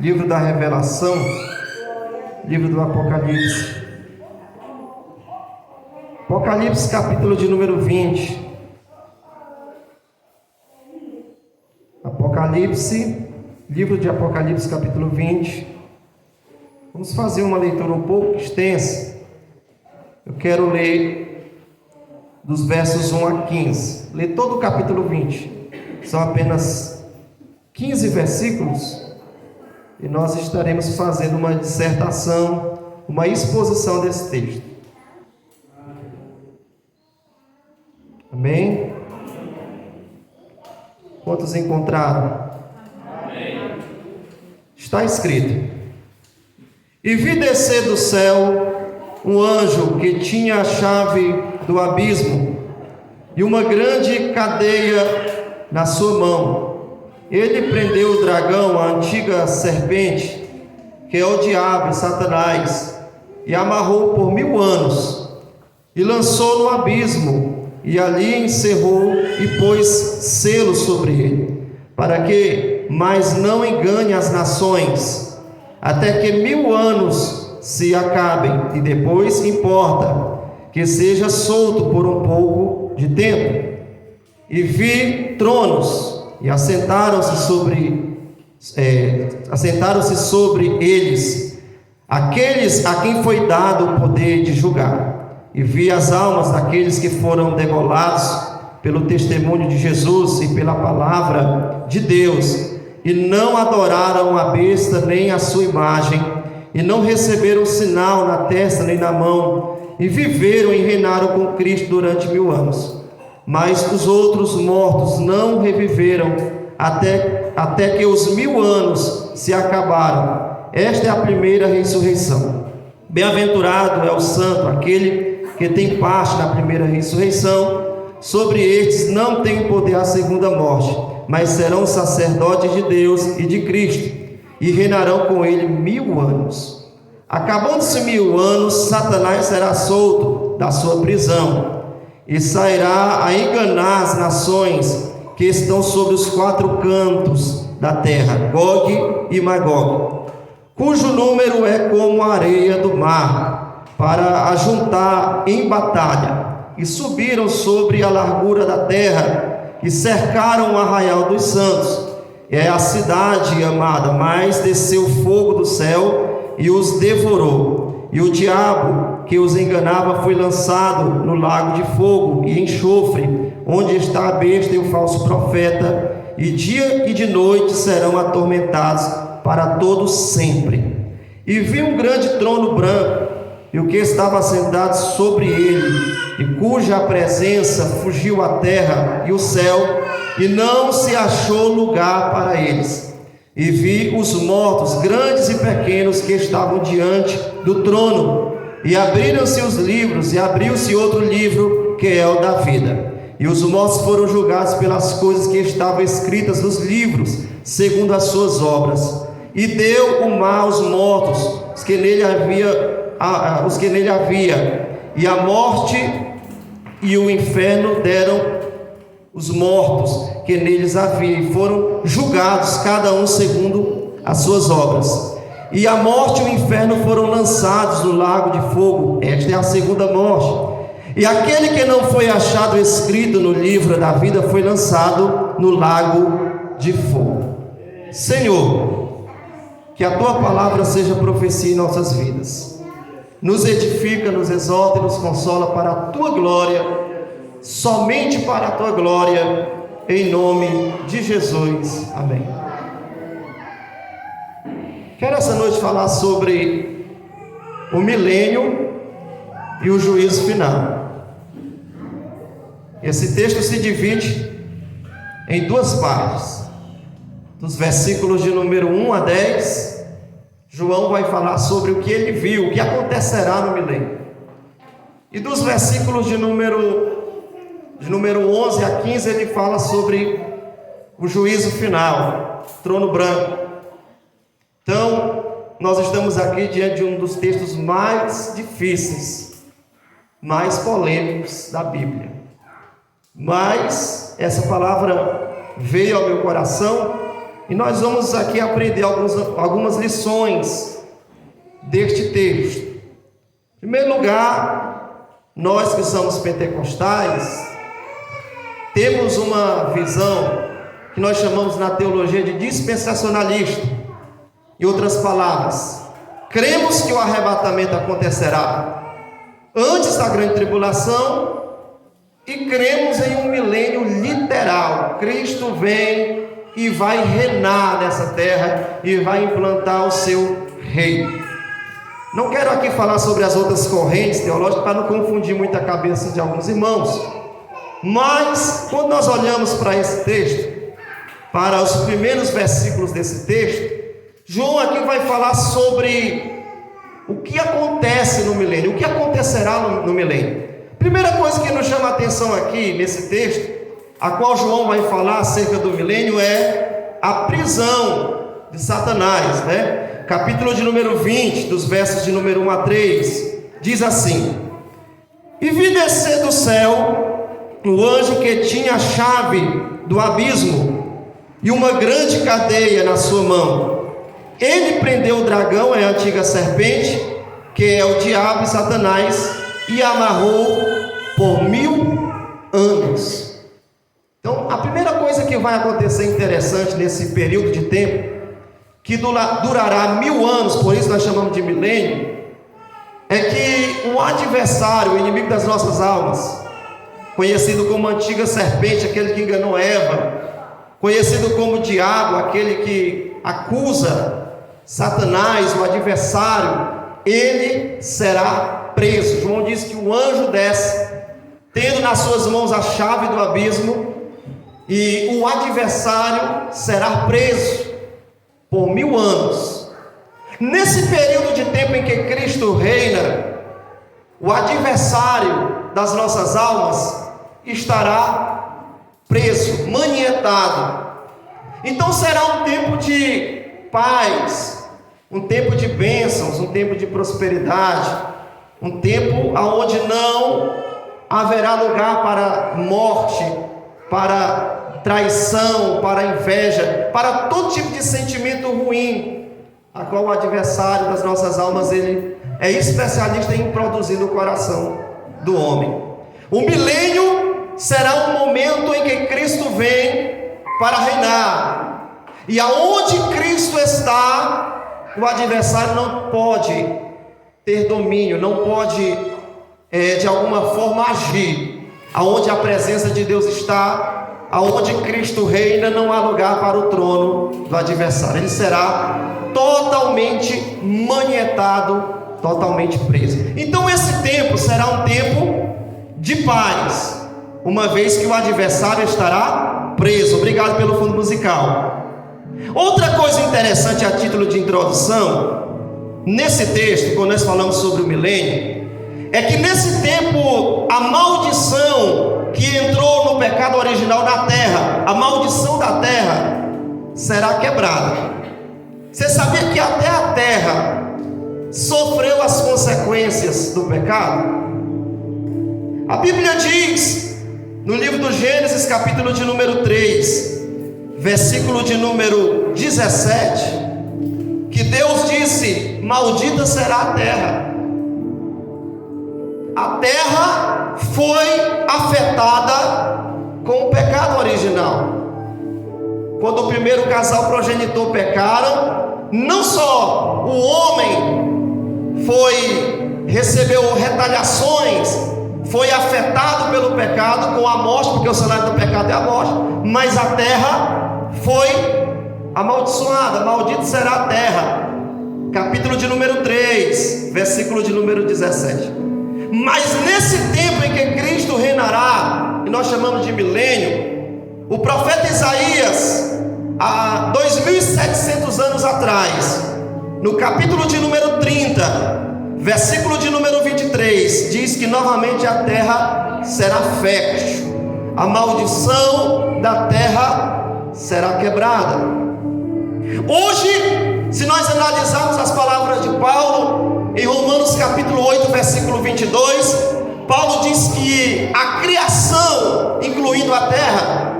livro da Revelação, livro do Apocalipse. Apocalipse, capítulo de número 20. Apocalipse, livro de Apocalipse, capítulo 20. Vamos fazer uma leitura um pouco extensa. Eu quero ler dos versos 1 a 15. Ler todo o capítulo 20. São apenas 15 versículos. E nós estaremos fazendo uma dissertação, uma exposição desse texto. Amém? Quantos encontraram? Amém. Está escrito: E vi descer do céu um anjo que tinha a chave do abismo e uma grande cadeia na sua mão. Ele prendeu o dragão, a antiga serpente, que é o diabo e Satanás, e amarrou por 1000 anos, e lançou no abismo, e ali encerrou e pôs selo sobre ele, para que mais não engane as nações, até que 1000 anos se acabem, e depois importa que seja solto por um pouco de tempo. E vi tronos, e assentaram-se sobre eles aqueles a quem foi dado o poder de julgar. E vi as almas daqueles que foram degolados pelo testemunho de Jesus e pela palavra de Deus, e não adoraram a besta nem a sua imagem, e não receberam sinal na testa nem na mão, e viveram e reinaram com Cristo durante 1000 anos. Mas os outros mortos não reviveram até que os 1000 anos se acabaram. Esta é a primeira ressurreição. Bem-aventurado é o santo, aquele que tem parte na primeira ressurreição. Sobre estes não tem poder a segunda morte, mas serão sacerdotes de Deus e de Cristo, e reinarão com ele 1000 anos. Acabando-se 1000 anos, Satanás será solto da sua prisão, e sairá a enganar as nações que estão sobre os 4 cantos da terra, Gog e Magog, cujo número é como a areia do mar, para ajuntar em batalha. E subiram sobre a largura da terra, e cercaram o arraial dos santos, é a cidade amada, mas desceu fogo do céu e os devorou. E o diabo que os enganava foi lançado no lago de fogo e enxofre, onde está a besta e o falso profeta, e dia e de noite serão atormentados para todo sempre. E vi um grande trono branco, e o que estava sentado sobre ele, e cuja presença fugiu a terra e o céu, e não se achou lugar para eles. E vi os mortos, grandes e pequenos, que estavam diante do trono, e abriram-se os livros, e abriu-se outro livro, que é o da vida. E os mortos foram julgados pelas coisas que estavam escritas nos livros, segundo as suas obras. E deu o mar aos mortos, os que nele havia, e a morte e o inferno deram os mortos que neles havia, e foram julgados cada um segundo as suas obras. E a morte e o inferno foram lançados no lago de fogo. Esta é a segunda morte. E aquele que não foi achado escrito no livro da vida foi lançado no lago de fogo. Senhor, que a tua palavra seja profecia em nossas vidas, nos edifica, nos exalta e nos consola para a tua glória, somente para a tua glória, em nome de Jesus, amém. Quero essa noite falar sobre o milênio e o juízo final. Esse texto se divide em 2 partes. Dos versículos de número 1 a 10, João vai falar sobre o que ele viu, o que acontecerá no milênio. E dos versículos de número 11 a 15, ele fala sobre o juízo final, trono branco. Então, nós estamos aqui diante de um dos textos mais difíceis, mais polêmicos da Bíblia. Mas essa palavra veio ao meu coração E nós vamos aqui aprender algumas lições deste texto. Em primeiro lugar, nós que somos pentecostais, temos uma visão que nós chamamos na teologia de dispensacionalista. Em outras palavras, cremos que o arrebatamento acontecerá antes da grande tribulação e cremos em um milênio literal. Cristo vem e vai reinar nessa terra e vai implantar o seu reino. Não quero aqui falar sobre as outras correntes teológicas para não confundir muito a cabeça de alguns irmãos, mas quando nós olhamos para esse texto, para os primeiros versículos desse texto, João aqui vai falar sobre o que acontece no milênio, o que acontecerá no milênio. Primeira coisa que nos chama a atenção aqui nesse texto, a qual João vai falar acerca do milênio, é a prisão de Satanás, né? Capítulo de número 20, dos versos de número 1 a 3, diz assim: E vi descer do céu o anjo que tinha a chave do abismo e uma grande cadeia na sua mão. Ele prendeu o dragão, é a antiga serpente, que é o diabo e Satanás, e amarrou por 1000 anos. Então, a primeira coisa que vai acontecer interessante nesse período de tempo, que durará 1000 anos, por isso nós chamamos de milênio, é que o adversário, o inimigo das nossas almas, conhecido como antiga serpente, aquele que enganou Eva, conhecido como diabo, aquele que acusa Satanás, o adversário, ele será preso. João diz que o anjo desce, tendo nas suas mãos a chave do abismo, e o adversário será preso por 1000 anos. Nesse período de tempo em que Cristo reina, o adversário das nossas almas estará preso, manietado. Então será um tempo de paz, um tempo de bênçãos, um tempo de prosperidade, um tempo onde não haverá lugar para morte, para traição, para inveja, para todo tipo de sentimento ruim, a qual o adversário das nossas almas, ele é especialista em produzir no coração do homem. O milênio será um momento em que Cristo vem para reinar, e aonde Cristo está, o adversário não pode ter domínio, não pode de alguma forma agir. Aonde a presença de Deus está, aonde Cristo reina, não há lugar para o trono do adversário. Ele será totalmente manietado, totalmente preso. Então esse tempo será um tempo de paz, uma vez que o adversário estará preso. Obrigado pelo fundo musical. Outra coisa interessante a título de introdução, nesse texto, quando nós falamos sobre o milênio, é que nesse tempo a maldição que entrou no pecado original na terra, a maldição da terra, será quebrada. Você sabia que até a terra sofreu as consequências do pecado? A Bíblia diz, no livro do Gênesis, capítulo de número 3, versículo de número 17, que Deus disse: maldita será a terra. A terra foi afetada com o pecado original. Quando o primeiro casal progenitor pecaram, não só o homem recebeu retaliações, foi afetado pelo pecado com a morte, porque o salário do pecado é a morte, mas a terra foi amaldiçoada. Maldita será a terra. Capítulo de número 3, versículo de número 17. Mas nesse tempo em que Cristo reinará, e nós chamamos de milênio, o profeta Isaías, há 2700 anos atrás, no capítulo de número 30, versículo de número 23, diz que novamente a terra será fértil, a maldição da terra será quebrada. Hoje, se nós analisarmos as palavras de Paulo, em Romanos capítulo 8, versículo 22, Paulo diz que a criação, incluindo a terra,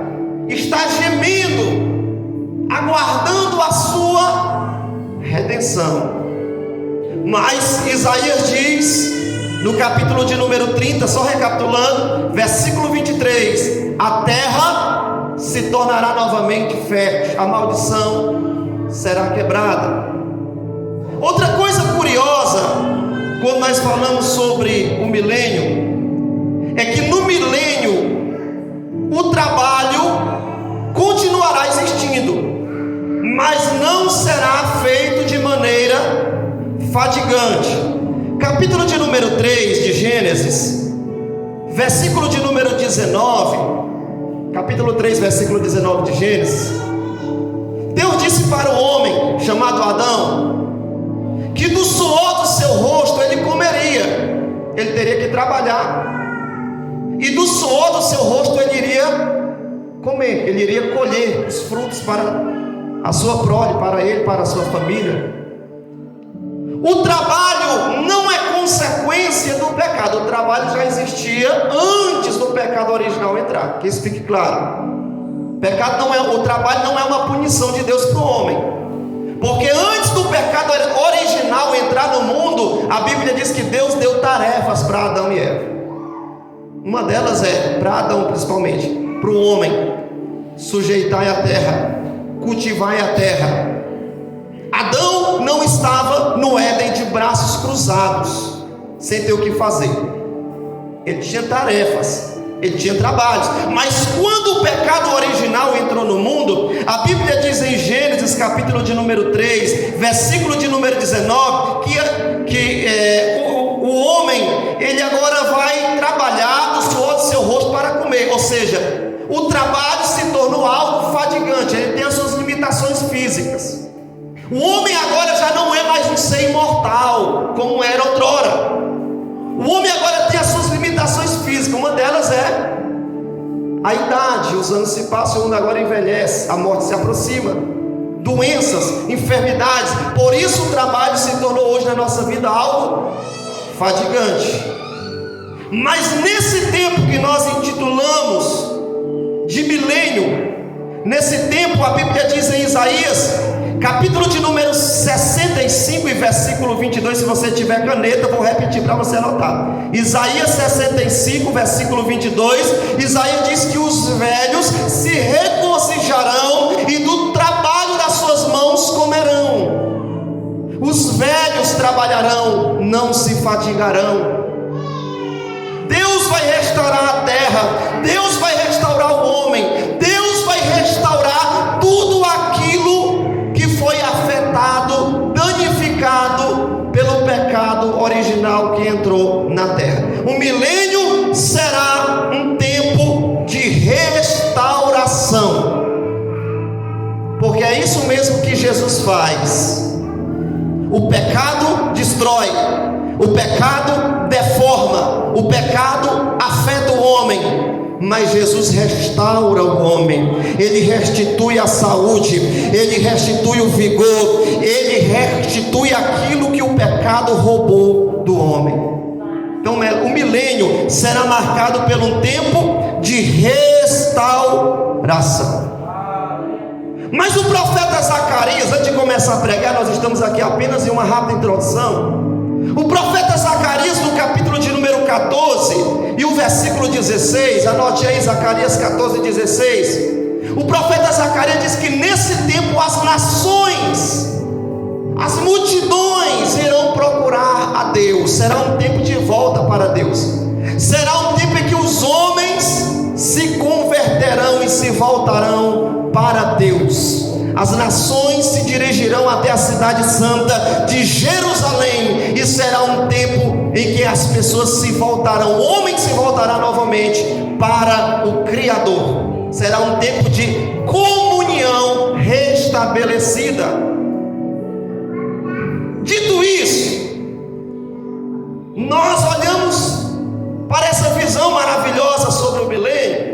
está gemendo aguardando a sua redenção. Mas Isaías diz, no capítulo de número 30, só recapitulando, versículo 23, a terra se tornará novamente fértil, a maldição será quebrada. Outra coisa curiosa, quando nós falamos sobre o milênio, é que no milênio o trabalho continuará existindo, mas não será feito de maneira fadigante. Capítulo de número 3 de Gênesis, versículo de número 19, capítulo 3, versículo 19 de Gênesis, Deus disse para o homem chamado Adão, que do suor do seu rosto ele comeria, ele teria que trabalhar, e do suor do seu rosto ele iria comer, ele iria colher os frutos para a sua prole, para ele, para a sua família. O trabalho não é consequência do pecado, o trabalho já existia antes do pecado original entrar, que isso fique claro. O trabalho não é uma punição de Deus para o homem, porque antes do pecado original entrar no mundo, a Bíblia diz que Deus deu tarefas para Adão e Eva. Uma delas é, para Adão principalmente, para o homem: sujeitai a terra, cultivai a terra. Adão não estava no Éden de braços cruzados, sem ter o que fazer. Ele tinha tarefas, ele tinha trabalhos. Mas quando o pecado original entrou no mundo, a Bíblia diz em Gênesis capítulo de número 3, versículo de número 19, que o homem, ele agora vai trabalhar do suor do seu rosto para comer. Ou seja, o trabalho se tornou algo fadigante, ele tem as suas limitações físicas. O homem agora já não é mais um ser imortal, como era outrora. O homem agora tem as suas limitações físicas. Uma delas é a idade. Os anos se passam, o mundo agora envelhece, a morte se aproxima, doenças, enfermidades. Por isso o trabalho se tornou hoje na nossa vida algo fadigante. Mas nesse tempo que nós intitulamos de milênio, nesse tempo a Bíblia diz em Isaías capítulo de número 65 e versículo 22, se você tiver caneta, vou repetir para você anotar. Isaías 65, versículo 22, Isaías diz que os velhos se regozijarão e do trabalho das suas mãos comerão. Os velhos trabalharão, não se fatigarão. Deus vai restaurar a terra, Deus vai restaurar o homem, Deus vai restaurar tudo aquilo que foi afetado, danificado pelo pecado original que entrou na terra. O milênio será um tempo de restauração, porque é isso mesmo que Jesus faz. O pecado destrói, o pecado deforma, o pecado afeta o homem. Mas Jesus restaura o homem, Ele restitui a saúde, Ele restitui o vigor, Ele restitui aquilo que o pecado roubou do homem. Então o milênio será marcado por um tempo de restauração. Mas o profeta Zacarias, antes de começar a pregar, nós estamos aqui apenas em uma rápida introdução. O profeta Zacarias, no capítulo de número 14 e o versículo 16, anote aí Zacarias 14, 16. O profeta Zacarias diz que nesse tempo as nações, as multidões irão procurar a Deus. Será um tempo de volta para Deus. Será um tempo em que os homens se converterão e se voltarão para Deus. As nações se dirigirão até a cidade santa de Jerusalém, e será um tempo em que as pessoas se voltarão, o homem se voltará novamente para o Criador. Será um tempo de comunhão restabelecida. Dito isso, nós olhamos para essa visão maravilhosa sobre o milênio,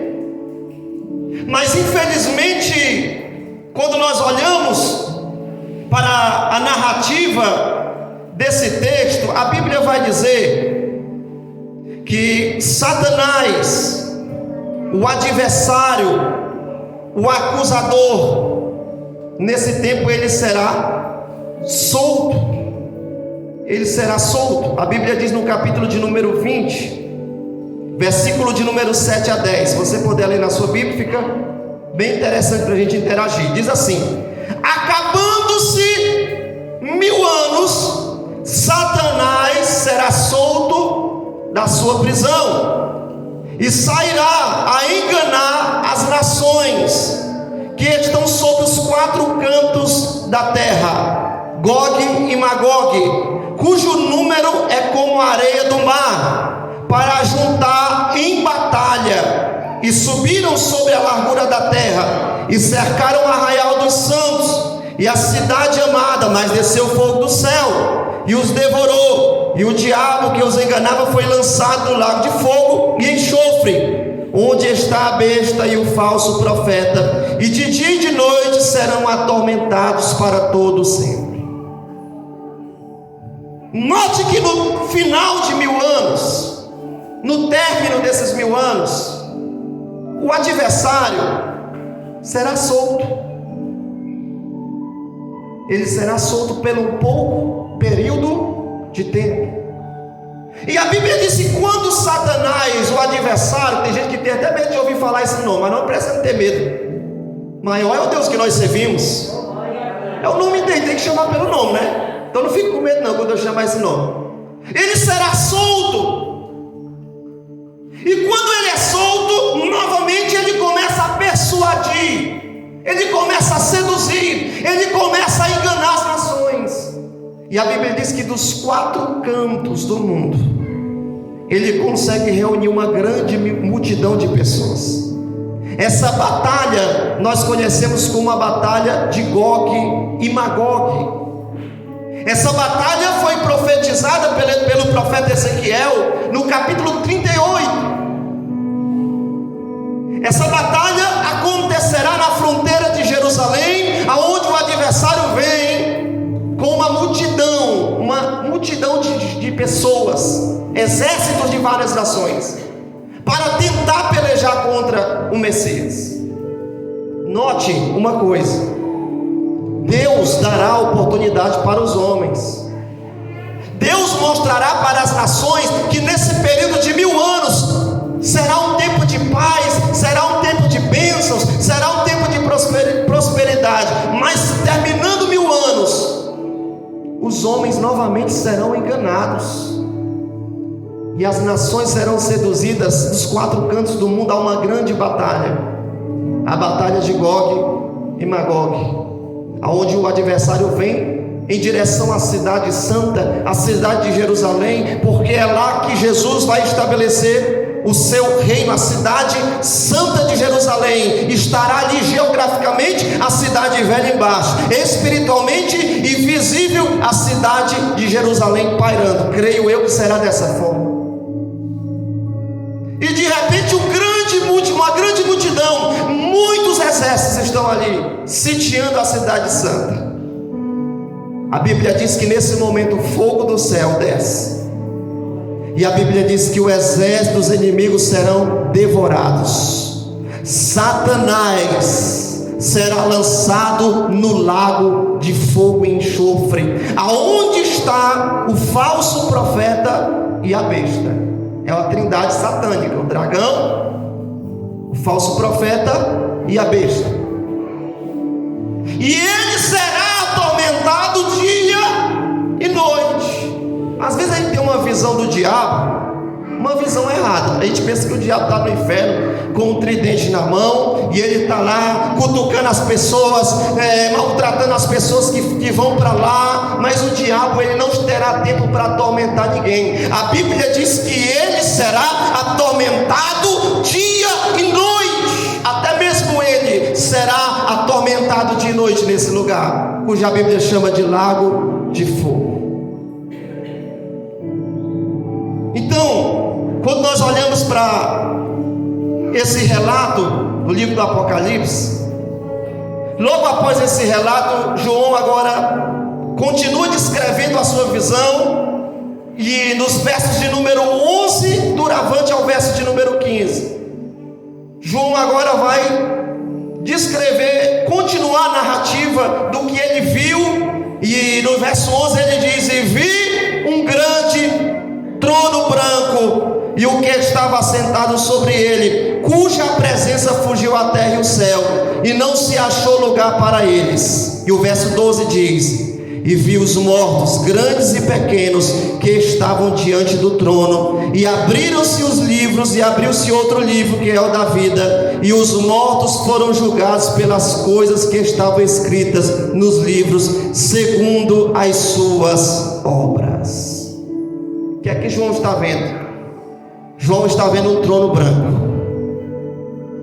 mas infelizmente, quando nós olhamos para a narrativa desse texto, a Bíblia vai dizer que Satanás, o adversário, o acusador, nesse tempo ele será solto. Ele será solto. A Bíblia diz no capítulo de número 20, versículo de número 7 a 10. Se você puder ler na sua Bíblia, fica bem interessante para a gente interagir. Diz assim: acabando-se 1000 anos, Satanás será solto da sua prisão e sairá a enganar as nações que estão sob os 4 cantos da terra, Gog e Magog, cujo número é como a areia do mar, para juntar em batalha. E subiram sobre a largura da terra e cercaram o arraial dos santos e a cidade amada, mas desceu fogo do céu e os devorou. E o diabo que os enganava foi lançado no lago de fogo e enxofre, onde está a besta e o falso profeta, e de dia e de noite serão atormentados para todo sempre. Note que no final de 1000 anos, no término desses 1000 anos, o adversário será solto. Ele será solto pelo pouco período de tempo. E a Bíblia diz que quando Satanás, o adversário, tem gente que tem até medo de ouvir falar esse nome, mas não precisa ter medo. Maior é o Deus que nós servimos. É o nome dele, tem que chamar pelo nome, né? Então não fique com medo não quando eu chamar esse nome. Ele será solto. E quando ele é solto, novamente ele começa a persuadir, ele começa a seduzir, ele começa a enganar as nações. E a Bíblia diz que dos 4 cantos do mundo, ele consegue reunir uma grande multidão de pessoas. Essa batalha nós conhecemos como a batalha de Gog e Magog. Essa batalha foi profetizada pelo profeta Ezequiel no capítulo 38. Essa batalha acontecerá na fronteira de Jerusalém, aonde o adversário vem com uma multidão de pessoas, exércitos de várias nações, para tentar pelejar contra o Messias. Note uma coisa: Deus dará oportunidade para os homens. Deus mostrará para as nações que nesse período de 1000 anos será um tempo de paz, será um tempo de bênçãos, será um tempo de prosperidade. Mas terminando 1000 anos, os homens novamente serão enganados, e as nações serão seduzidas dos 4 cantos do mundo a uma grande batalha, a batalha de Gog e Magog, aonde o adversário vem em direção à cidade santa, a cidade de Jerusalém, porque é lá que Jesus vai estabelecer o seu reino. A cidade santa de Jerusalém estará ali geograficamente, a cidade velha embaixo, espiritualmente e visível a cidade de Jerusalém pairando. Creio eu que será dessa forma. E de repente uma grande multidão, muitos exércitos estão ali sitiando a cidade santa. A Bíblia diz que nesse momento o fogo do céu desce, e a Bíblia diz que o exército dos inimigos serão devorados. Satanás será lançado no lago de fogo e enxofre, aonde está o falso profeta e a besta. É uma trindade satânica: o dragão, o falso profeta e a besta. E ele será atormentado dia e noite. Às vezes a gente tem uma visão do diabo, uma visão errada. A gente pensa que o diabo está no inferno com um tridente na mão, e ele está lá cutucando as pessoas, maltratando as pessoas que vão para lá. Mas o diabo, ele não terá tempo para atormentar ninguém. A Bíblia diz que ele será atormentado dia e noite. Até mesmo ele será atormentado de noite nesse lugar, cuja a Bíblia chama de lago de fogo. Então, quando nós olhamos para esse relato do livro do Apocalipse, logo após esse relato, João agora continua descrevendo a sua visão, e nos versos de número 11 duravante ao verso de número 15, João agora vai descrever, continuar a narrativa do que ele viu, e no verso 11 ele diz: e vi um grande trono branco, e o que estava assentado sobre ele, cuja presença fugiu a terra e o céu, e não se achou lugar para eles. E o verso 12 diz: e vi os mortos, grandes e pequenos, que estavam diante do trono, e abriram-se os livros, e abriu-se outro livro, que é o da vida, e os mortos foram julgados pelas coisas que estavam escritas nos livros, segundo as suas obras. O que é que João está vendo? João está vendo um trono branco.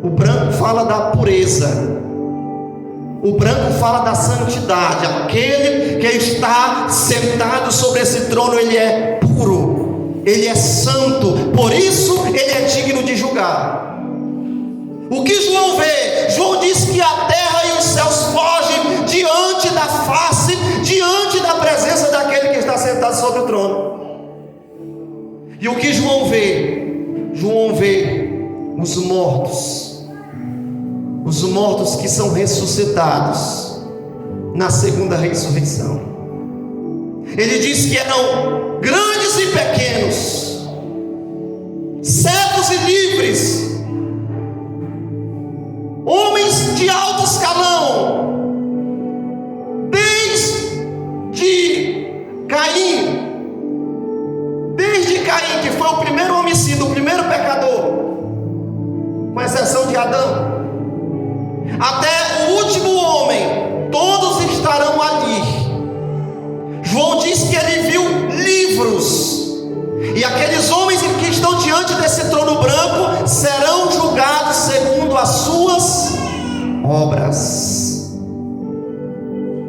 O branco fala da pureza, o branco fala da santidade. Aquele que está sentado sobre esse trono, ele é puro, ele é santo, por isso ele é digno de julgar. O que João vê? João diz que a terra e os céus fogem diante da face, diante da presença daquele que está sentado sobre o trono. E o que João vê? João vê os mortos que são ressuscitados na segunda ressurreição. Ele diz que eram grandes e pequenos, cegos e livres, homens de alto escalão, desde Caim, que foi o primeiro homicida, o primeiro pecador, com exceção de Adão, até o último homem, todos estarão ali. João diz que ele viu livros, e aqueles homens que estão diante desse trono branco serão julgados segundo as suas obras.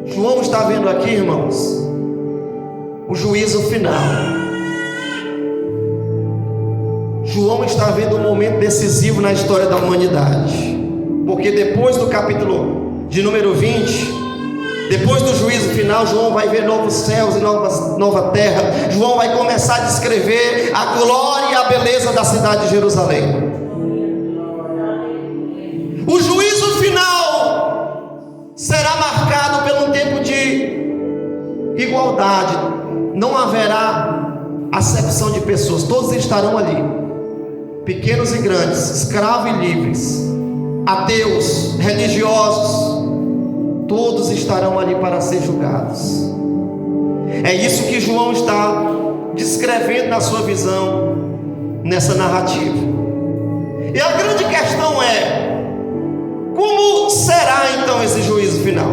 João está vendo aqui, irmãos, o juízo final. João está vendo um momento decisivo na história da humanidade, porque depois do capítulo de número 20, depois do juízo final, João vai ver novos céus e nova terra. João vai começar a descrever a glória e a beleza da cidade de Jerusalém. O juízo final será marcado pelo tempo de igualdade. Não haverá acepção de pessoas, todos estarão ali, pequenos e grandes, escravos e livres, ateus, religiosos, todos estarão ali para ser julgados. É isso que João está descrevendo na sua visão, nessa narrativa. E a grande questão é: como será então esse juízo final?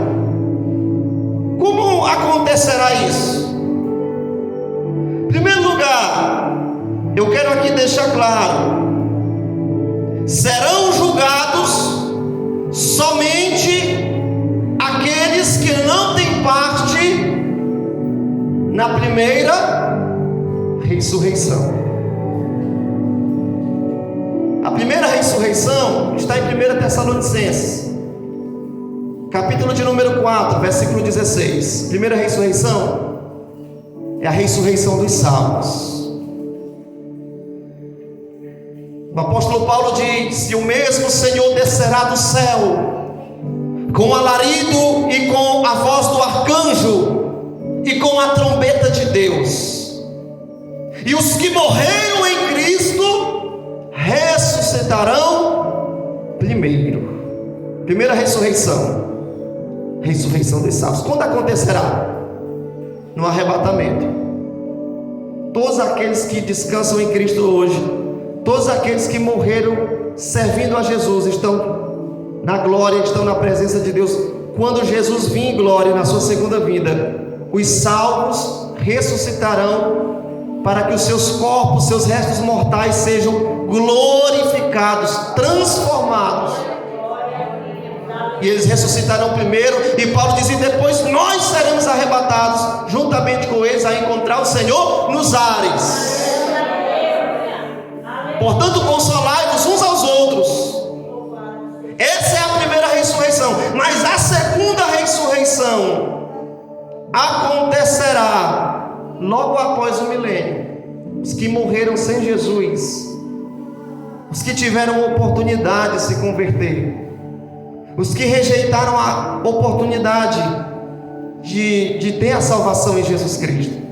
Como acontecerá isso? Em primeiro lugar, eu quero aqui deixar claro: serão julgados somente aqueles que não têm parte na primeira ressurreição. A primeira ressurreição está em 1 Tessalonicenses, capítulo de número 4, versículo 16. Primeira ressurreição é a ressurreição dos salvos. O apóstolo Paulo diz: e o mesmo Senhor descerá do céu com alarido e com a voz do arcanjo e com a trombeta de Deus, e os que morreram em Cristo ressuscitarão primeiro. Primeira ressurreição, ressurreição dos salvos. Quando acontecerá? No arrebatamento. Todos aqueles que descansam em Cristo hoje, todos aqueles que morreram servindo a Jesus, estão na glória, estão na presença de Deus. Quando Jesus vir em glória na sua segunda vinda, os salvos ressuscitarão para que os seus corpos, seus restos mortais sejam glorificados, transformados, e eles ressuscitarão primeiro. E Paulo diz: e depois nós seremos arrebatados juntamente com eles a encontrar o Senhor nos ares. Portanto, consolai-vos uns aos outros. Essa é a primeira ressurreição. Mas a segunda ressurreição acontecerá logo após o milênio. Os que morreram sem Jesus, os que tiveram oportunidade de se converter, Os que rejeitaram a oportunidade de ter a salvação em Jesus Cristo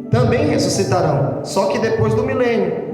também ressuscitarão, só que depois do milênio.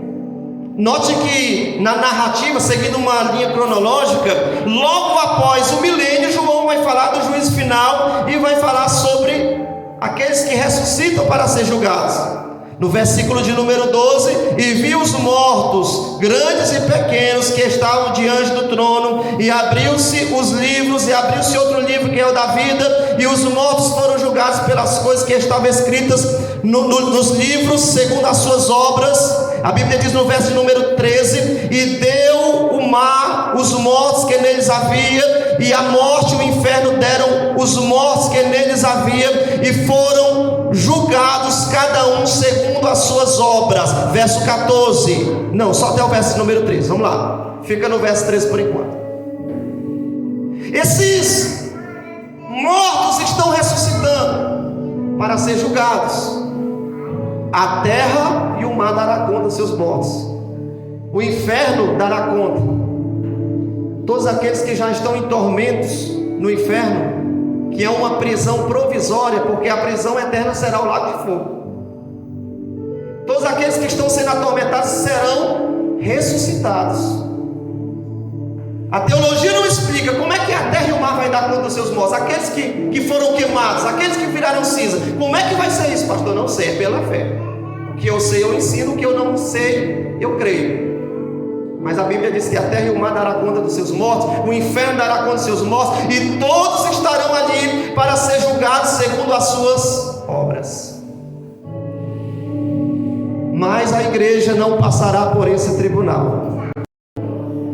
Note que na narrativa, seguindo uma linha cronológica, logo após o milênio, João vai falar do juízo final e vai falar sobre aqueles que ressuscitam para ser julgados. No versículo de número 12: e vi os mortos, grandes e pequenos, que estavam diante do trono, e abriu-se os livros, e abriu-se outro livro, que é o da vida, e os mortos foram julgados pelas coisas que estavam escritas nos livros, segundo as suas obras. A Bíblia diz no verso de número 13: e deu o mar os mortos que neles havia, e a morte e o inferno deram os mortos que neles havia, e foram julgados cada um segundo as suas obras. Verso 14, não, só até o verso número 13, vamos lá, fica no verso 13 por enquanto. Esses mortos estão ressuscitando para ser julgados. A terra e o mar dará conta dos seus mortos, o inferno dará conta. Todos aqueles que já estão em tormentos no inferno, que é uma prisão provisória, porque a prisão eterna será o lago de fogo. Todos aqueles que estão sendo atormentados serão ressuscitados. A teologia não explica como é que a terra e o mar vai dar conta dos seus mortos. Aqueles que foram queimados, aqueles que viraram cinza, como é que vai ser isso, pastor? Não sei, é pela fé. O que eu sei eu ensino, o que eu não sei eu creio. Mas a Bíblia diz que a terra e o mar dará conta dos seus mortos, o inferno dará conta dos seus mortos, e todos estarão ali para ser julgados segundo as suas obras. Mas a igreja não passará por esse tribunal.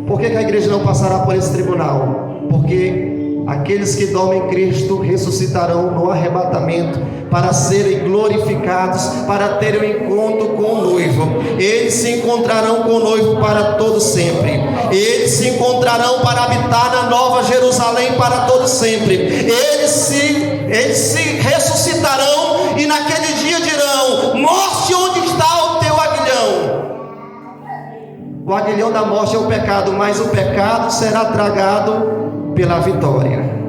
Por que a igreja não passará por esse tribunal? Porque aqueles que dormem em Cristo ressuscitarão no arrebatamento para serem glorificados, para terem um encontro com o noivo. Eles se encontrarão com o noivo para todo sempre. Eles se encontrarão para habitar na Nova Jerusalém para todo sempre. Eles se ressuscitarão e naquele dia dirão: morte, onde está o teu aguilhão? O aguilhão da morte é o pecado, mas o pecado será tragado pela vitória.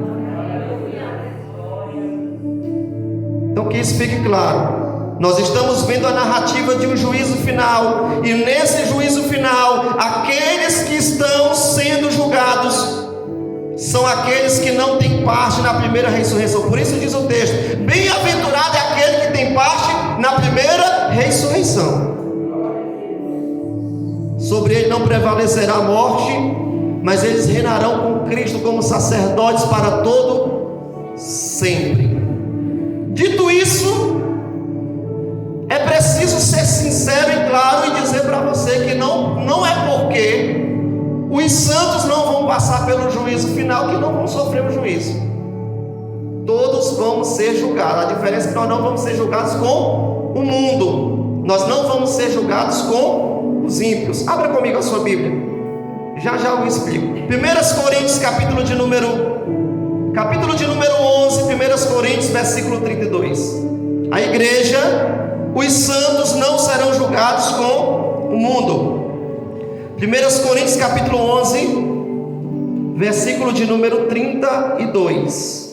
Então que isso fique claro. Nós estamos vendo a narrativa de um juízo final, e nesse juízo final, aqueles que estão sendo julgados são aqueles que não têm parte na primeira ressurreição. Por isso diz o texto: bem-aventurado é aquele que tem parte na primeira ressurreição. Sobre ele não prevalecerá a morte, mas eles reinarão com Cristo como sacerdotes para todo sempre. Dito isso, é preciso ser sincero e claro e dizer para você que não é porque os santos não vão passar pelo juízo final que não vão sofrer o juízo. Todos vamos ser julgados. A diferença é que nós não vamos ser julgados com o mundo, nós não vamos ser julgados com os ímpios. Abra comigo a sua Bíblia, já eu explico. 1 Coríntios capítulo de número 11, 1 Coríntios versículo 32. A igreja, os santos não serão julgados com o mundo. 1 Coríntios capítulo 11, versículo de número 32.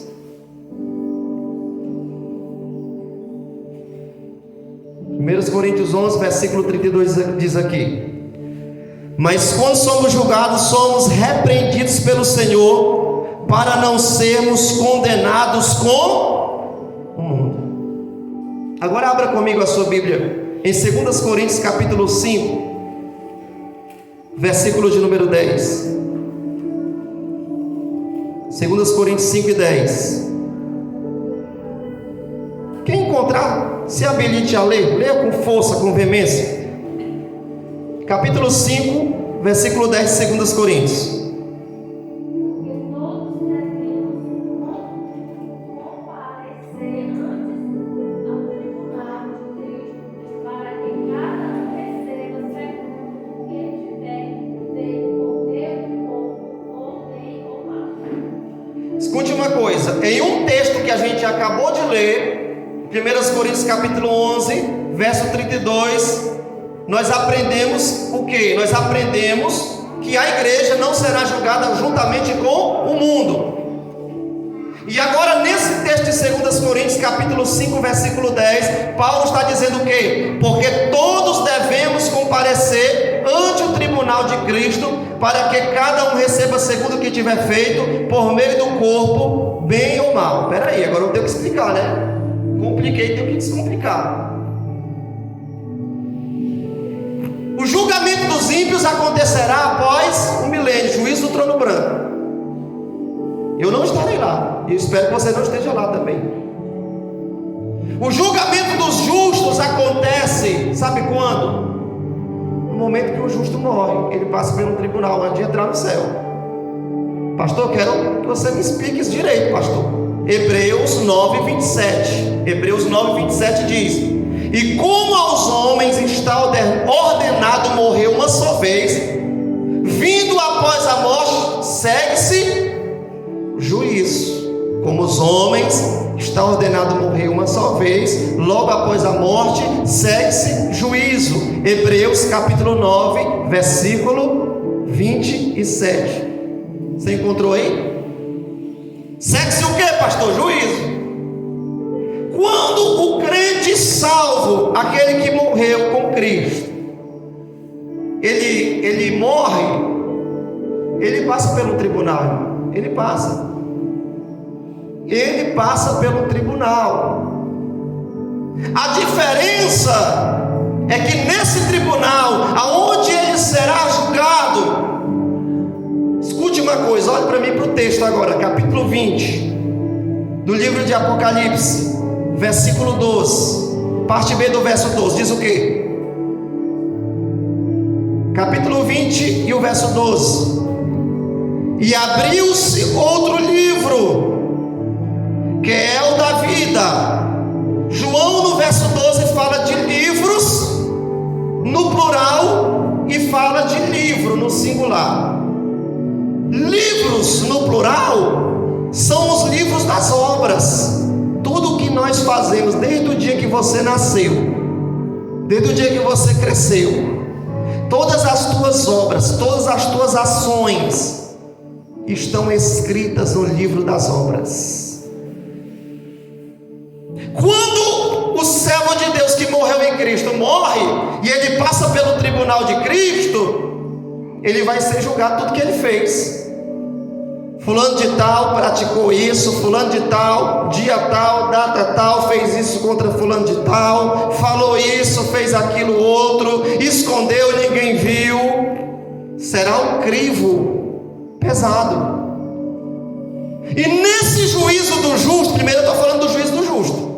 1 Coríntios 11, versículo 32 diz aqui: mas quando somos julgados, somos repreendidos pelo Senhor, para não sermos condenados com o mundo. Agora abra comigo a sua Bíblia em 2 Coríntios capítulo 5, versículo de número 10. 2 Coríntios 5 e 10. Quem encontrar, se habilite a ler, leia com força, com veemência. Capítulo 5, versículo 10 de 2 Coríntios. Escute uma coisa, em um texto que a gente acabou de ler, 1 Coríntios capítulo 11, verso 32, nós aprendemos o que? Nós aprendemos que a igreja não será julgada juntamente com o mundo. E agora nesse texto de 2 Coríntios capítulo 5 versículo 10, Paulo está dizendo o quê? Porque todos devemos comparecer ante o tribunal de Cristo, para que cada um receba segundo o que tiver feito, por meio do corpo, bem ou mal. Espera aí, agora eu tenho que explicar, né? Compliquei, tenho que descomplicar. O julgamento dos ímpios acontecerá após o milênio, juízo do trono branco. Eu não estarei lá, e espero que você não esteja lá também. O julgamento dos justos acontece, sabe quando? No momento que o justo morre, ele passa pelo tribunal antes de entrar no céu. Pastor, quero que você me explique isso direito, pastor. Hebreus 9:27. Hebreus 9:27 diz: e como aos homens está ordenado morrer uma só vez, vindo após a morte, segue-se juízo. Como os homens está ordenado morrer uma só vez, logo após a morte, segue-se juízo. Hebreus capítulo 9, versículo 27. Você encontrou aí? Segue-se o que, pastor? Juízo. Quando o crente salvo, aquele que morreu com Cristo, ele morre, ele passa pelo tribunal, irmão. Ele passa pelo tribunal. A diferença é que nesse tribunal, aonde ele será julgado, escute uma coisa, olhe para mim para o texto agora, capítulo 20 do livro de Apocalipse, versículo 12, parte B do verso 12, diz o que? Capítulo 20 e o verso 12: e abriu-se outro livro, que é o da vida. João no verso 12 fala de livros no plural e fala de livro no singular. Livros no plural são os livros das obras. Tudo que nós fazemos desde o dia que você nasceu, desde o dia que você cresceu, todas as tuas obras, todas as tuas ações estão escritas no livro das obras. Quando o servo de Deus que morreu em Cristo morre e ele passa pelo tribunal de Cristo, ele vai ser julgado tudo que ele fez. Fulano de tal praticou isso, fulano de tal, dia tal, data tal, fez isso contra fulano de tal, falou isso, fez aquilo outro, escondeu e ninguém viu. Será um crivo pesado. E nesse juízo do justo, primeiro eu estou falando do juízo do justo.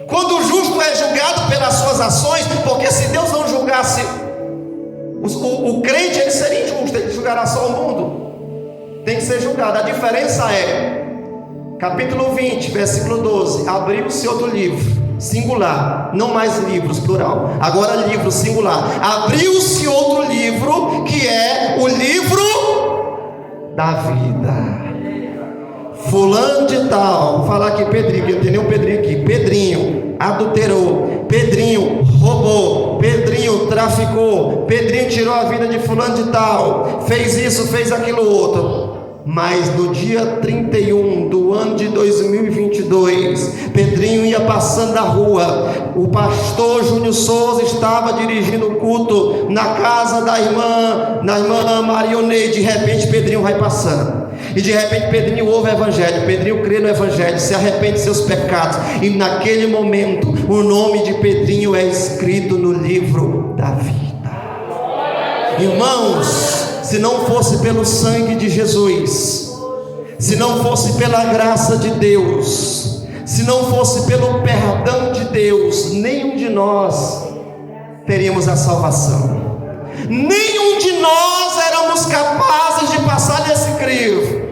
Quando o justo é julgado pelas suas ações, porque se Deus não julgasse o crente, ele seria injusto, ele julgará só o mundo. Tem que ser julgado. A diferença é, capítulo 20, versículo 12: abriu-se outro livro, singular, não mais livros, plural, agora livro, singular. Abriu-se outro livro, que é o livro da vida. Fulano de tal, vou falar aqui Pedrinho, porque não tem nenhum Pedrinho aqui. Pedrinho adulterou, Pedrinho roubou, Pedrinho traficou, Pedrinho tirou a vida de fulano de tal, fez isso, fez aquilo outro. Mas no dia 31 do ano de 2022, Pedrinho ia passando na rua, o pastor Júnior Souza estava dirigindo o culto na casa da irmã Marionei. De repente Pedrinho vai passando, e de repente Pedrinho ouve o evangelho, Pedrinho crê no evangelho, se arrepende de seus pecados, e naquele momento o nome de Pedrinho é escrito no livro da vida. Irmãos, se não fosse pelo sangue de Jesus, se não fosse pela graça de Deus, se não fosse pelo perdão de Deus, nenhum de nós teríamos a salvação. Nenhum de nós éramos capazes de passar nesse crivo.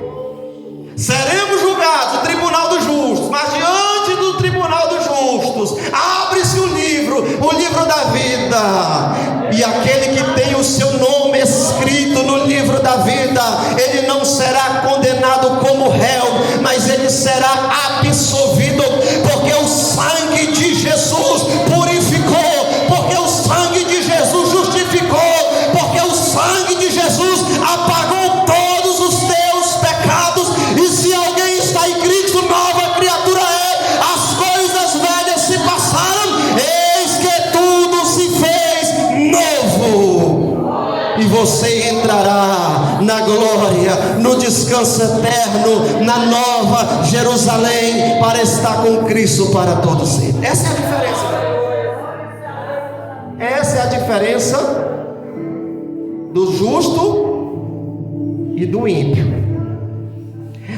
Seremos julgados, o tribunal dos justos, mas diante do tribunal dos justos abre-se o livro da vida, e aquele que tem o seu nome escrito no livro da vida, ele não será condenado como réu, mas ele será absolvido, porque o sangue de Jesus purificou, porque o sangue de Jesus justificou, porque o sangue de Jesus você entrará na glória, no descanso eterno, na nova Jerusalém, para estar com Cristo para todos sempre. Essa é a diferença. Essa é a diferença do justo e do ímpio.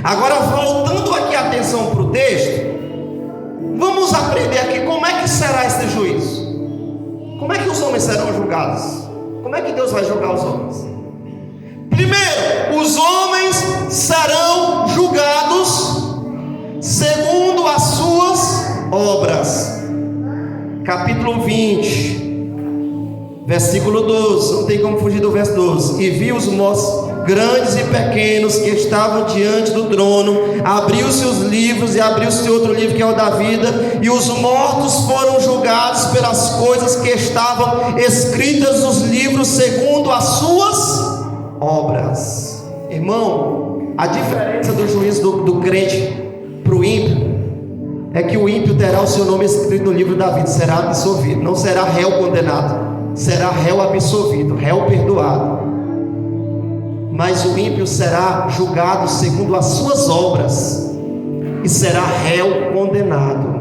Agora, voltando aqui a atenção para o texto, vamos aprender aqui como é que será esse juízo. Como é que os homens serão julgados? Como é que Deus vai julgar os homens? Primeiro, os homens serão julgados segundo as suas obras. Capítulo 20, versículo 12, não tem como fugir do verso 12. E vi os mortos, grandes e pequenos, que estavam diante do trono. Abriu-se os livros, e abriu-se outro livro, que é o da vida, e os mortos foram julgados pelas coisas que estavam escritas nos livros, segundo as suas obras. Irmão, a diferença do juízo do crente para o ímpio é que o ímpio terá o seu nome escrito no livro da vida, será absolvido, não será réu condenado, será réu absolvido, réu perdoado. Mas o ímpio será julgado segundo as suas obras e será réu condenado.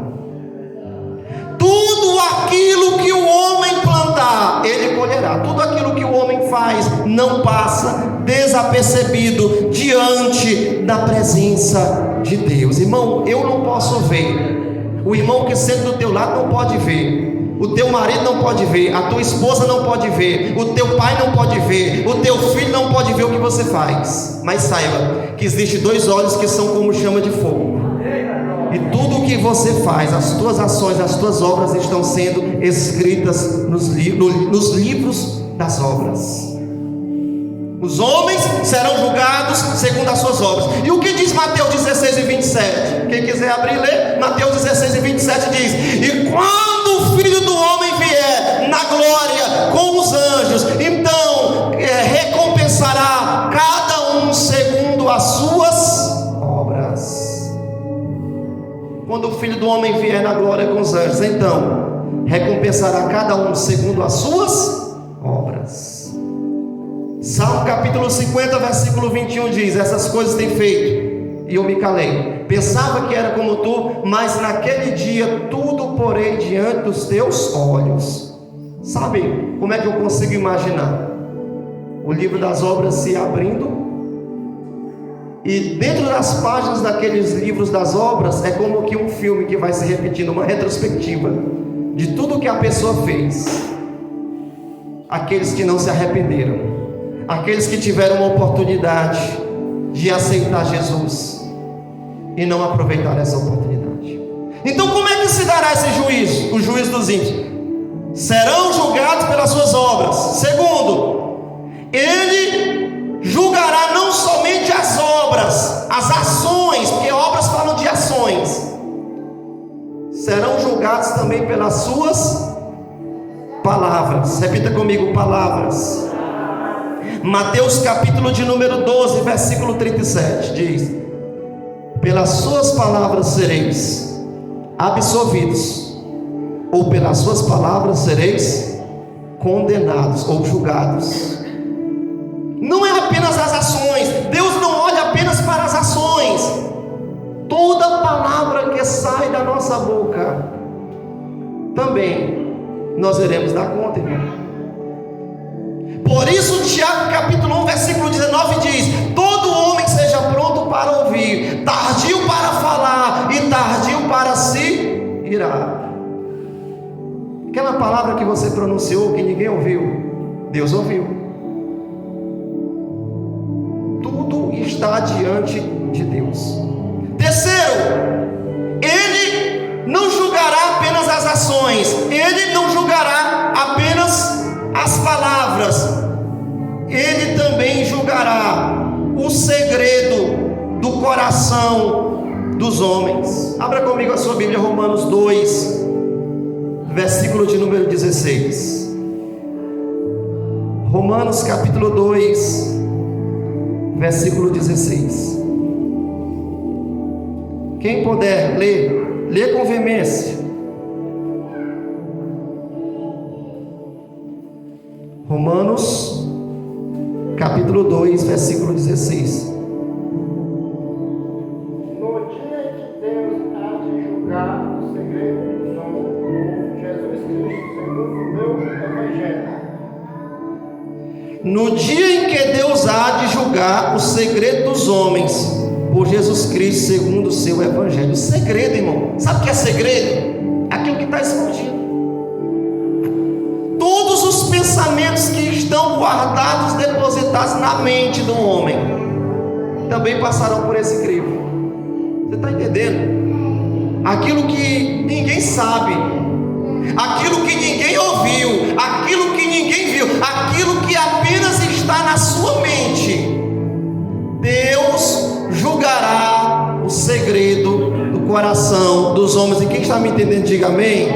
Tudo aquilo que o homem plantar, ele colherá. Tudo aquilo que o homem faz não passa desapercebido diante da presença de Deus. Irmão, eu não posso ver, o irmão que senta do teu lado não pode ver, o teu marido não pode ver, a tua esposa não pode ver, o teu pai não pode ver, o teu filho não pode ver o que você faz. Mas saiba que existem dois olhos que são como chama de fogo, e tudo o que você faz, as tuas ações, as tuas obras estão sendo escritas nos livros das obras. Os homens serão julgados segundo as suas obras. E o que diz Mateus 16 e 27? Quem quiser abrir e ler, Mateus 16 e 27 diz: e quando o Filho do Homem vier na glória com os anjos, então recompensará cada um segundo as suas obras. Quando o Filho do Homem vier na glória com os anjos, então recompensará cada um segundo as suas obras. Salmo capítulo 50, versículo 21 diz: essas coisas tem feito, e eu me calei. Pensava que era como tu, mas naquele dia tudo porei diante dos teus olhos. Sabe como é que eu consigo imaginar? O livro das obras se abrindo, e dentro das páginas daqueles livros das obras é como que um filme que vai se repetindo, uma retrospectiva de tudo que a pessoa fez. Aqueles que não se arrependeram, aqueles que tiveram uma oportunidade de aceitar Jesus e não aproveitaram essa oportunidade. Então como é que se dará esse juízo? O juízo dos ímpios: serão julgados pelas suas obras. Segundo, ele julgará não somente as obras, as ações, porque obras falam de ações, serão julgados também pelas suas palavras. Repita comigo: palavras. Mateus capítulo de número 12, versículo 37 diz: pelas suas palavras sereis absolvidos, ou pelas suas palavras sereis condenados ou julgados. Não é apenas as ações, Deus não olha apenas para as ações. Toda palavra que sai da nossa boca também nós iremos dar conta, irmão. Por isso Tiago capítulo 1 versículo 19 diz: todo homem seja pronto para ouvir, tardio para falar e tardio para se irar. Aquela palavra que você pronunciou que ninguém ouviu, Deus ouviu. Tudo está diante de Deus. Terceiro, ele não julgará apenas as ações, ele não julgará apenas as palavras, ele também julgará o segredo do coração dos homens. Abra comigo a sua Bíblia, Romanos 2, versículo de número 16. Romanos capítulo 2, versículo 16. Quem puder ler, lê com veemência. Romanos capítulo 2, versículo 16. No dia em que Deus há de julgar o segredo dos homens, Jesus Cristo, segundo o meu evangelho. No dia em que Deus há de julgar o segredo dos homens, por Jesus Cristo, segundo o seu evangelho. Segredo, irmão. Sabe o que é segredo? Aquilo que está escondido. Todos os pensamentos que estão guardados, depositados na mente do homem, também passaram por esse crivo. Você está entendendo? Aquilo que ninguém sabe, aquilo que ninguém ouviu, aquilo que ninguém viu, aquilo que apenas está na sua mente, Deus julgará o segredo do coração dos homens. E quem está me entendendo, diga amém.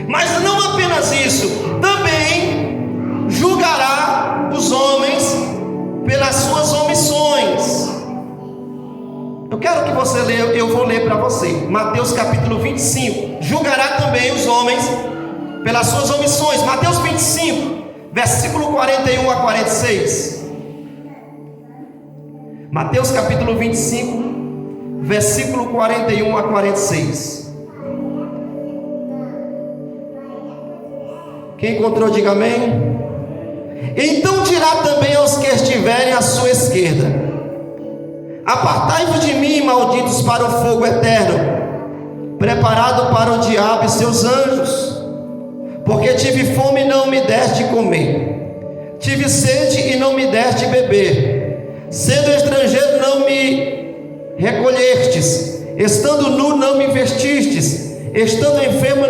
Mas não apenas isso, também julgará os homens pelas suas omissões. Eu quero que você leia, eu vou ler para você, Mateus capítulo 25. Julgará também os homens pelas suas omissões. Mateus 25, versículo 41 a 46. Mateus capítulo 25, versículo 41 a 46. Quem encontrou, diga amém. Então dirá também aos que estiverem à sua esquerda: apartai-vos de mim, malditos, para o fogo eterno, preparado para o diabo e seus anjos. Porque tive fome e não me deste de comer, tive sede e não me deste de beber, sendo estrangeiro não me recolhestes, estando nu não me vestistes, estando enfermo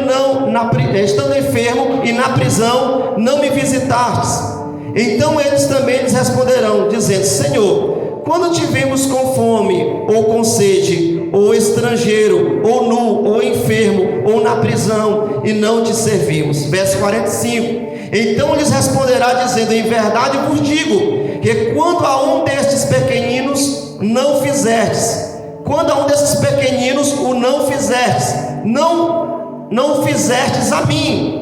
e na prisão não me visitastes. Então eles também lhes responderão, dizendo: Senhor, quando te vimos com fome, ou com sede, ou estrangeiro, ou nu, ou enfermo, ou na prisão, e não te servimos? Verso 45. Então lhes responderá, dizendo: em verdade vos digo, que quando a um destes pequeninos não fizerdes, quando a um desses pequeninos o não fizerdes, não fizerdes a mim.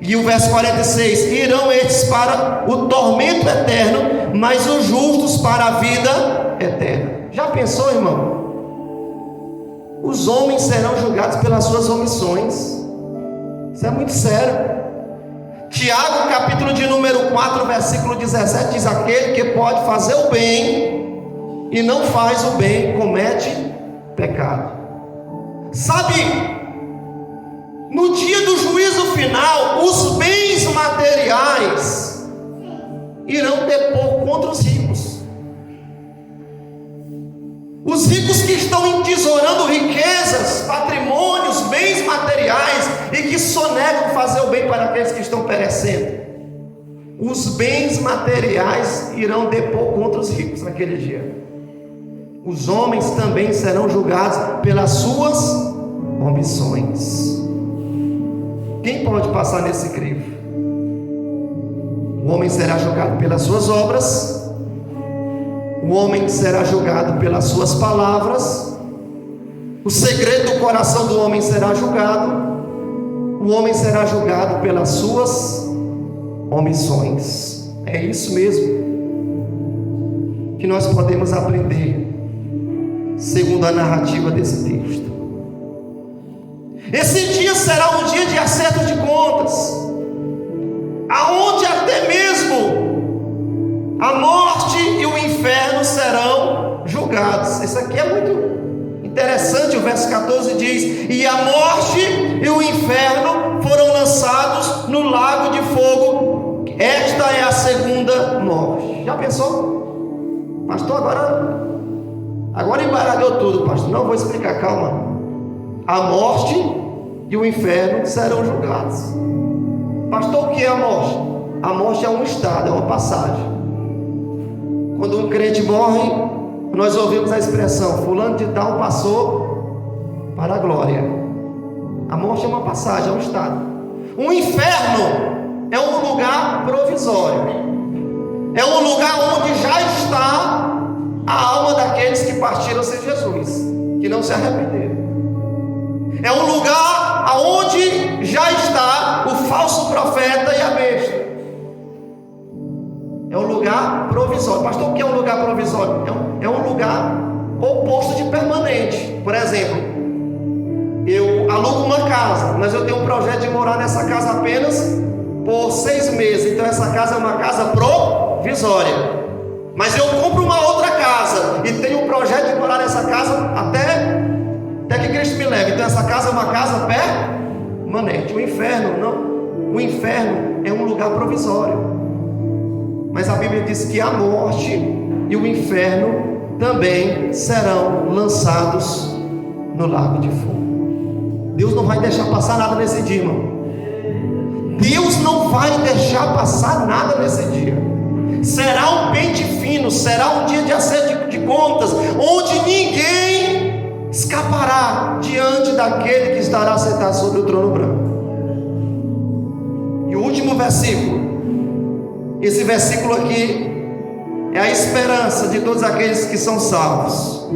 E o verso 46: irão estes para o tormento eterno, mas os justos para a vida eterna. Já pensou, irmão? Os homens serão julgados pelas suas omissões. Isso é muito sério. Tiago, capítulo de número 4, versículo 17, diz: aquele que pode fazer o bem e não faz o bem, comete pecado. Sabe, no dia do juízo final, os bens materiais irão depor contra os ricos. Os ricos que estão entesourando riquezas, patrimônios, bens materiais, e que sonegam fazer o bem para aqueles que estão perecendo. Os bens materiais irão depor contra os ricos naquele dia. Os homens também serão julgados pelas suas omissões. Quem pode passar nesse crivo? O homem será julgado pelas suas obras, o homem será julgado pelas suas palavras, o segredo do coração do homem será julgado, o homem será julgado pelas suas omissões. É isso mesmo que nós podemos aprender segundo a narrativa desse texto. Esse dia será um dia de acerto de contas, aonde até mesmo a morte e o inferno serão julgados. Isso aqui é muito interessante. O verso 14 diz: e a morte e o inferno foram lançados no lago de fogo. Esta é a segunda morte. Já pensou? Pastor, agora embaralhou tudo, pastor. Não, vou explicar, calma. A morte e o inferno serão julgados. Pastor, o que é a morte? A morte é um estado, é uma passagem. Quando um crente morre, nós ouvimos a expressão: fulano de tal passou para a glória. A morte é uma passagem, é um estado. O inferno é um lugar provisório, é um lugar onde já está a alma daqueles que partiram sem Jesus, que não se arrependeram. É um lugar aonde já está o falso profeta e a besta. É um lugar provisório. Pastor, o que é um lugar provisório? É um lugar oposto de permanente. Por exemplo, eu alugo uma casa, mas eu tenho um projeto de morar nessa casa apenas por 6 meses. Então essa casa é uma casa provisória. Mas eu compro uma outra casa e tenho um projeto de morar nessa casa até que Cristo me leve. Então essa casa é uma casa permanente. O inferno não. O inferno é um lugar provisório. Mas a Bíblia diz que a morte e o inferno também serão lançados no lago de fogo. Deus não vai deixar passar nada nesse dia, irmão. Deus não vai deixar passar nada nesse dia. Será um pente fino, será um dia de acerto de contas, onde ninguém escapará diante daquele que estará sentado sobre o trono branco. E o último versículo, esse versículo aqui é a esperança de todos aqueles que são salvos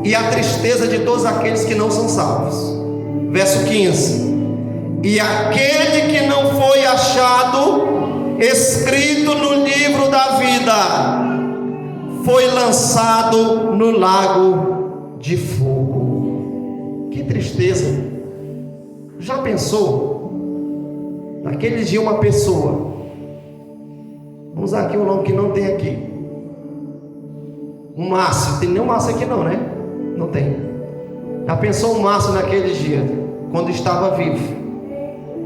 e a tristeza de todos aqueles que não são salvos. Verso 15: e aquele que não foi achado escrito no livro da vida foi lançado no lago de fogo. Que tristeza! Já pensou? Naquele dia uma pessoa, vamos usar aqui um nome que não tem aqui, um Márcio. Tem nenhum Márcio aqui não, né? Não tem. Já pensou um Márcio naquele dia, quando estava vivo,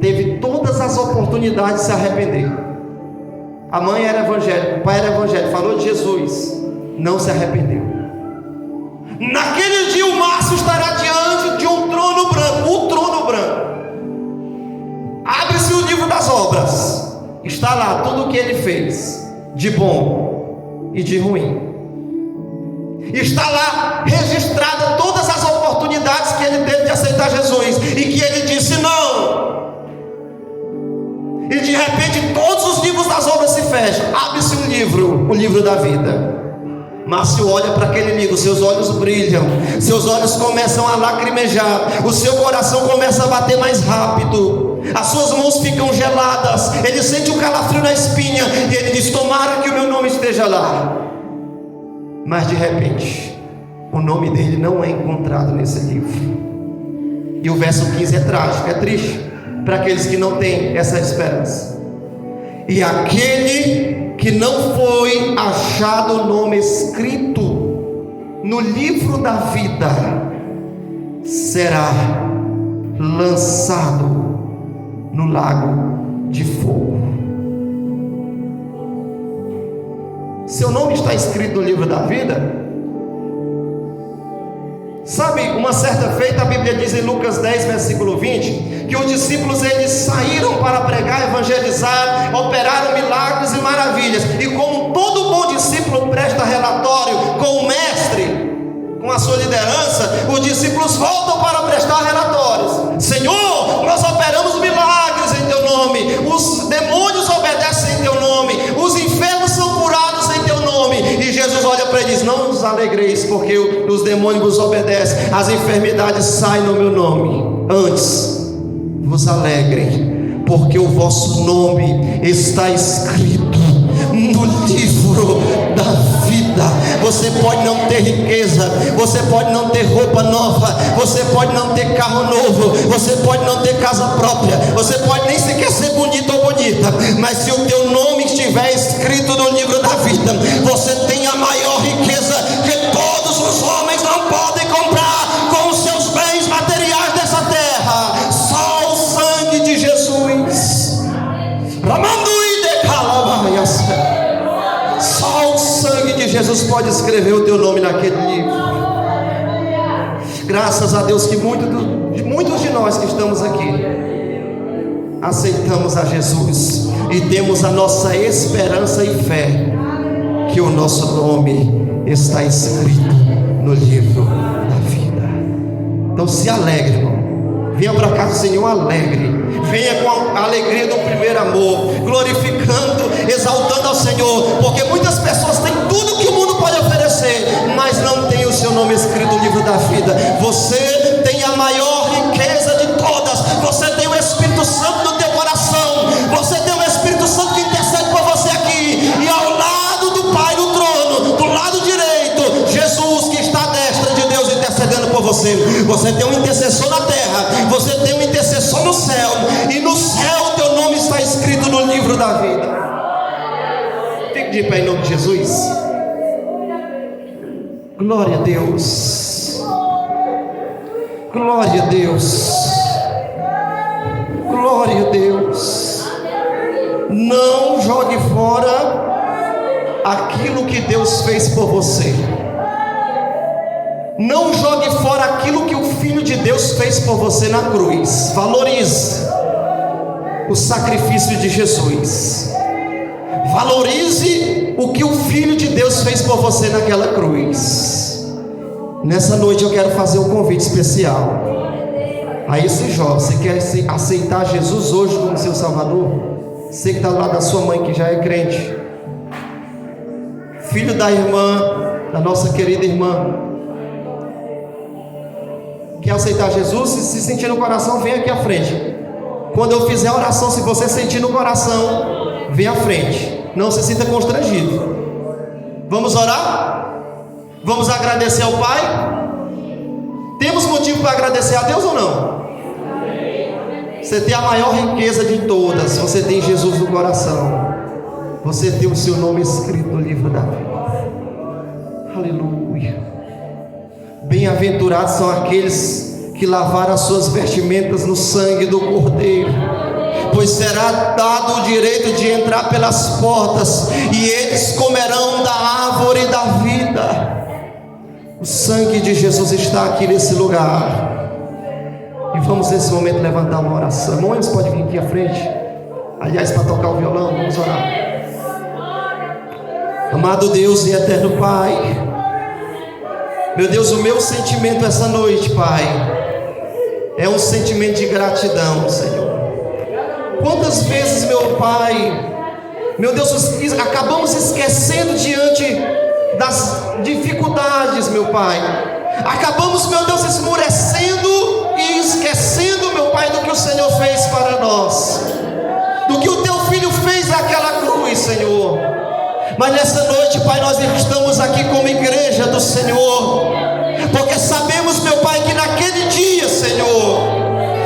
teve todas as oportunidades de se arrepender. A mãe era evangélica, o pai era evangélico, falou de Jesus, não se arrependeu. Naquele dia o Márcio estará diante de um trono branco. O trono branco. Abre-se o livro das obras. Está lá tudo o que ele fez, de bom e de ruim. Está lá registrada todas as oportunidades que ele teve de aceitar Jesus e que ele disse não. E de repente todos os livros das obras se fecham. Abre-se um livro, o livro da vida. Márcio olha para aquele livro, seus olhos brilham, seus olhos começam a lacrimejar, o seu coração começa a bater mais rápido, as suas mãos ficam geladas, ele sente um calafrio na espinha e ele diz: tomara que o meu nome esteja lá. Mas de repente o nome dele não é encontrado nesse livro. E o verso 15 é trágico, é triste para aqueles que não têm essa esperança. E aquele que não foi achado o nome escrito no livro da vida será lançado no lago de fogo. Seu nome está escrito no livro da vida? Sabe, uma certa feita a Bíblia diz em Lucas 10, versículo 20, que os discípulos eles saíram para pregar, evangelizar, operaram milagres e maravilhas. E como todo bom discípulo presta relatório com o mestre, com a sua liderança, os discípulos voltam para prestar relatórios. Senhor, nós operamos milagres em teu nome, os demônios obedecem em teu nome, os enfermos são curados em teu nome. E Jesus olha para ele e diz: não vos alegreis, porque os demônios vos obedecem, as enfermidades saem no meu nome. Antes vos alegrem, porque o vosso nome está escrito no livro da vida. Você pode não ter riqueza, você pode não ter roupa nova, você pode não ter carro novo, você pode não ter casa própria, você pode nem sequer ser bonito ou bonita, mas se o teu nome estiver escrito no livro da vida, você tem a maior riqueza que todos os homens não podem comprar com os seus bens materiais dessa terra. Só o sangue de Jesus. Só o sangue de Jesus pode escrever o teu nome naquele livro. Graças a Deus que muitos de nós que estamos aqui aceitamos a Jesus e temos a nossa esperança e fé que o nosso nome está escrito no livro da vida. Então se alegre, irmão. Venha para cá do Senhor alegre. Venha com a alegria do primeiro amor, glorificando, exaltando ao Senhor, porque muitas pessoas têm tudo que o mundo pode oferecer, mas não tem o seu nome escrito no livro da vida. Você tem a maior riqueza de todas. Você tem o Espírito Santo no teu coração. Você tem o Espírito Santo que intercede por você aqui. E ao Você tem um intercessor na terra, você tem um intercessor no céu, e no céu o teu nome está escrito no livro da vida. Fique de pé em nome de Jesus. Glória a Deus. Glória a Deus. Glória a Deus. Não jogue fora aquilo que Deus fez por você. Não jogue fora aquilo que o Filho de Deus fez por você na cruz. Valorize o sacrifício de Jesus. Valorize o que o Filho de Deus fez por você naquela cruz. Nessa noite eu quero fazer um convite especial a esse jovem. Você quer aceitar Jesus hoje como seu Salvador? Você que está do lado da sua mãe, que já é crente, filho da irmã, da nossa querida irmã, quer aceitar Jesus? Se sentir no coração, vem aqui à frente. Quando eu fizer a oração, se você sentir no coração, vem à frente. Não se sinta constrangido. Vamos orar? Vamos agradecer ao Pai? Temos motivo para agradecer a Deus ou não? Você tem a maior riqueza de todas. Você tem Jesus no coração. Você tem o seu nome escrito no livro da vida. Aleluia. Bem-aventurados são aqueles que lavaram as suas vestimentas no sangue do Cordeiro, pois será dado o direito de entrar pelas portas, e eles comerão da árvore da vida. O sangue de Jesus está aqui nesse lugar. E vamos nesse momento levantar uma oração. Irmãos, pode vir aqui à frente. Aliás, para tocar o violão, vamos orar. Amado Deus e eterno Pai, meu Deus, o meu sentimento essa noite, Pai, é um sentimento de gratidão, Senhor. Quantas vezes, meu Pai, meu Deus, acabamos esquecendo diante das dificuldades, meu Pai. Acabamos, meu Deus, esmurecendo e esquecendo, meu Pai, do que o Senhor fez para nós, do que o Teu Filho fez naquela cruz, Senhor. Mas nessa noite, Pai, nós estamos aqui como igreja do Senhor, porque sabemos, meu Pai, que naquele dia, Senhor,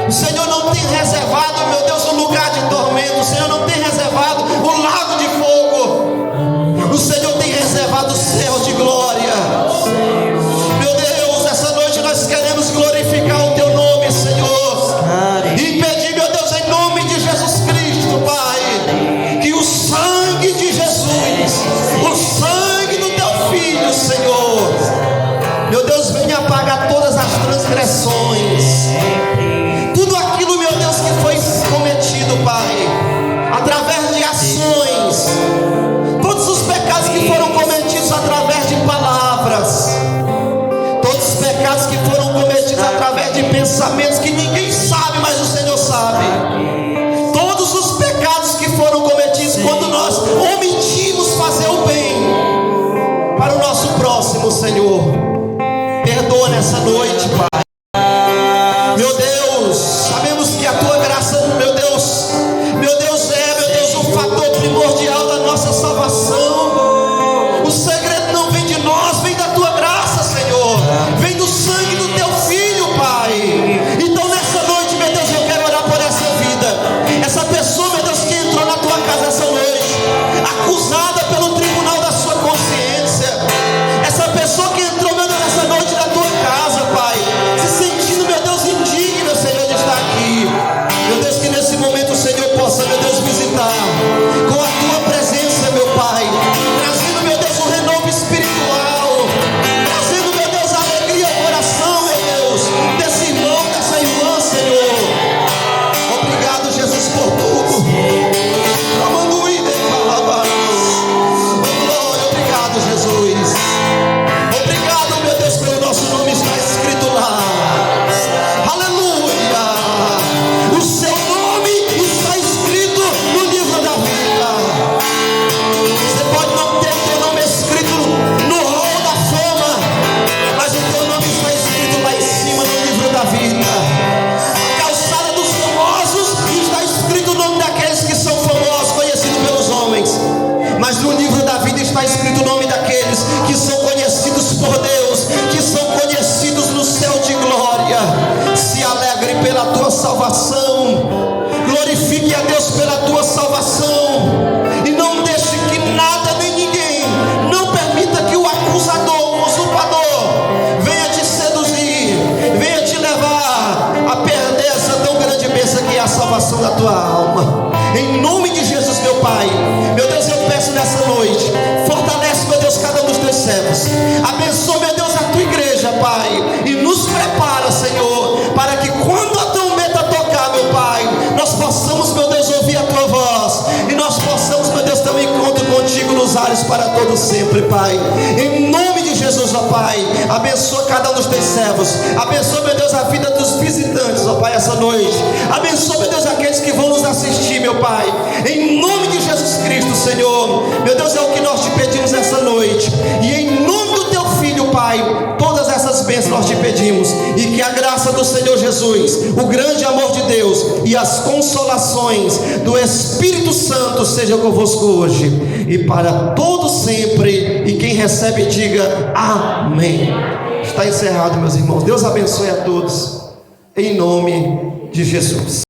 o Senhor não tem reservado, meu Deus, um lugar de tormento. O Senhor não tem reservado um lago de fogo. O Senhor tem reservado o céu de glória. Meu Deus, essa noite nós queremos glorificar o Teu nome, Senhor, e pedir, meu Deus, em nome de Jesus Cristo, Pai, que o sangue de Jesus, o sangue do Teu Filho, Senhor, meu Deus, venha apagar todas as transgressões, tudo aquilo, meu Deus, que foi cometido, Pai, através de ações, todos os pecados que foram cometidos através de palavras, todos os pecados que foram cometidos através de pensamentos que ninguém sabe, mas o Senhor sabe, todos os pecados que foram cometidos quando nós omitimos fazer o bem para o nosso próximo, Senhor, perdoa nessa noite, Pai. Meu Deus, sabemos que a Tua graça, meu Deus, o fator primordial da nossa salvação. O segredo não vem de nós, vem da Tua graça, Senhor, vem do sangue do Teu Filho, Pai. Então nessa noite, meu Deus, eu quero orar por essa vida, essa pessoa, meu Deus, que entrou na Tua casa essa noite, acusada pelo tribunal da sua consciência, essa pessoa que entrou, meu Deus, nessa noite na Tua casa, Pai, salvação. Glorifique a Deus pela tua salvação. E não deixe que nada nem ninguém, não permita que o acusador, o usurpador, venha te seduzir, venha te levar a perder essa tão grande bênção que é a salvação da tua alma. Em nome de Jesus, meu Pai, meu Deus, eu peço nessa noite, fortalece, meu Deus, cada um dos teus servos. Abençoa, meu Deus, a tua igreja, Pai, e nos prepara, Senhor, para que quando a trombeta tocar, meu Pai, nós possamos, meu Deus, ouvir a tua voz, e nós possamos, meu Deus, ter um encontro contigo nos ares para todo sempre, Pai. Em nome de Jesus, ó Pai, abençoa cada um dos teus servos. Abençoa, meu Deus, a vida dos visitantes, ó Pai, essa noite. Abençoa, meu Deus, aqueles que vão nos assistir, meu Pai. Em nome de Jesus Cristo, Senhor, meu Deus, é o que nós te pedimos essa noite. E em nome do teu Filho, Pai, todas essas bênçãos nós te pedimos. E que a graça do Senhor Jesus, o grande amor de Deus e as consolações do Espírito Santo sejam convosco hoje e para todo sempre. E quem recebe, diga amém. Está encerrado, meus irmãos. Deus abençoe a todos, em nome de Jesus.